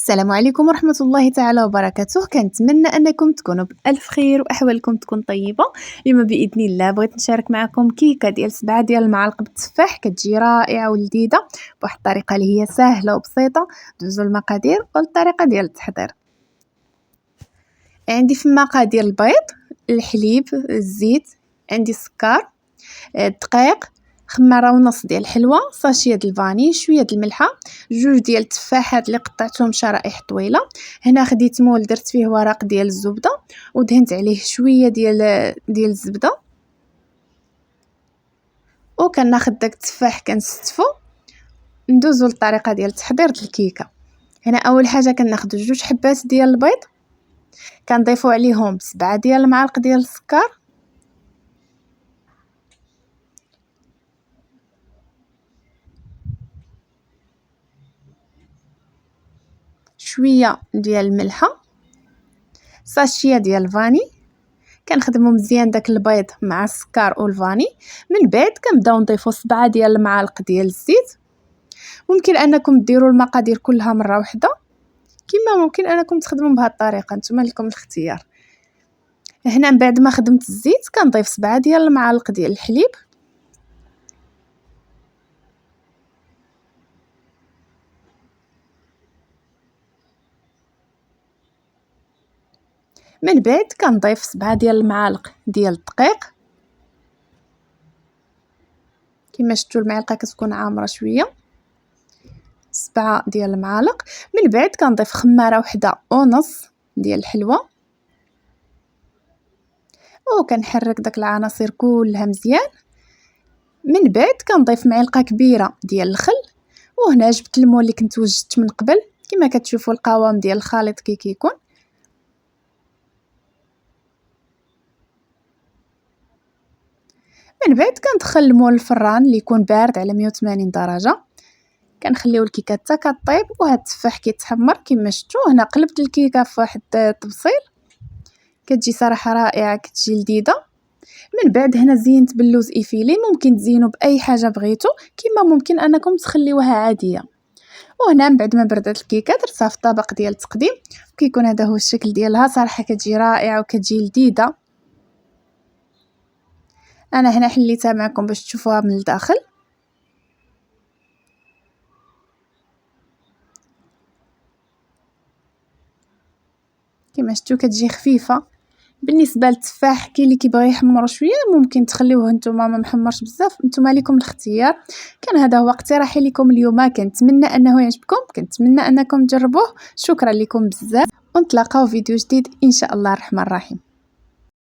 السلام عليكم ورحمة الله تعالى وبركاته. كنتمنى أنكم تكونوا بألف خير وأحوالكم تكون طيبة. اليوم بإذن الله بغيت نشارك معكم كيكة ديال 7 ديال المعالق بالتفاح، كتجي رائعة ولذيذة بواحد الطريقة اللي هي سهلة وبسيطة. دوزو المقادير والطريقة ديال التحضير. عندي في المقادير البيض، الحليب، الزيت، عندي السكر، الدقيق، خماره ونص ديال الحلوى، ساشيه ديال الفاني، شويه ديال الملحه، جوج ديال التفاحات اللي قطعتهم شرائح طويله. هنا خديت مول درت فيه ورق ديال الزبده ودهنت عليه شويه ديال الزبده، وكناخذ داك التفاح كنستفو. ندوزو للطريقه ديال تحضير الكيكه. هنا اول حاجه كناخذ جوج حبات ديال البيض، كنضيفو عليهم 7 ديال المعالق ديال السكر، شويه ديال الملحه، ساشيه ديال الفاني. كنخدمو مزيان داك البيض مع السكر والفاني. من بعد كنبداو نضيفو 7 ديال المعالق ديال الزيت. ممكن انكم ديروا المقادير كلها مره واحده، كما ممكن انكم تخدموا بهذه الطريقه، نتوما لكم الاختيار. هنا من بعد ما خدمت الزيت كنضيف 7 ديال المعالق ديال الحليب، من بعد كنضيف 7 ديال المعالق ديال الدقيق. كما شفتوا المعلقه كتكون عامره شويه، 7 ديال المعالق. من بعد كنضيف خماره وحده ونص ديال الحلوى، وكنحرك داك العناصر كلها مزيان. من بعد كنضيف معلقه كبيره ديال الخل، وهنا جبت المول اللي كنت وجدت من قبل. كما كتشوفوا القوام ديال الخليط كيكون. من بعد كندخل المول الفران اللي يكون بارد على 180 درجه. كنخليو الكيكه حتى كطيب وهذا التفاح كيتحمر كما شفتوا. هنا قلبت الكيكه في واحد الطبسيل، كتجي صراحه رائعه، كتجي لذيذه. من بعد هنا زينت باللوز ايفيلي، ممكن تزينوا باي حاجه بغيتو، كما ممكن انكم تخليوها عاديه. وهنا من بعد ما بردت الكيكه درتها في طبق ديال التقديم، وكيكون هذا هو الشكل ديالها. صراحه كتجي رائعه وكتجي لذيذه. انا هنا حليتها معكم باش تشوفوها من الداخل. كما شفتوا كتجي خفيفه. بالنسبه للتفاح كاين اللي كيبغي يحمر شويه، ممكن تخليوه نتوما ما محمرش بزاف، نتوما ليكم الاختيار. كان هذا هو اقتراحي لكم اليوم، كنتمنى انه يعجبكم، كنتمنى انكم تجربوه. شكرا لكم بزاف، ونتلاقاو فيديو جديد ان شاء الله الرحمن الرحيم.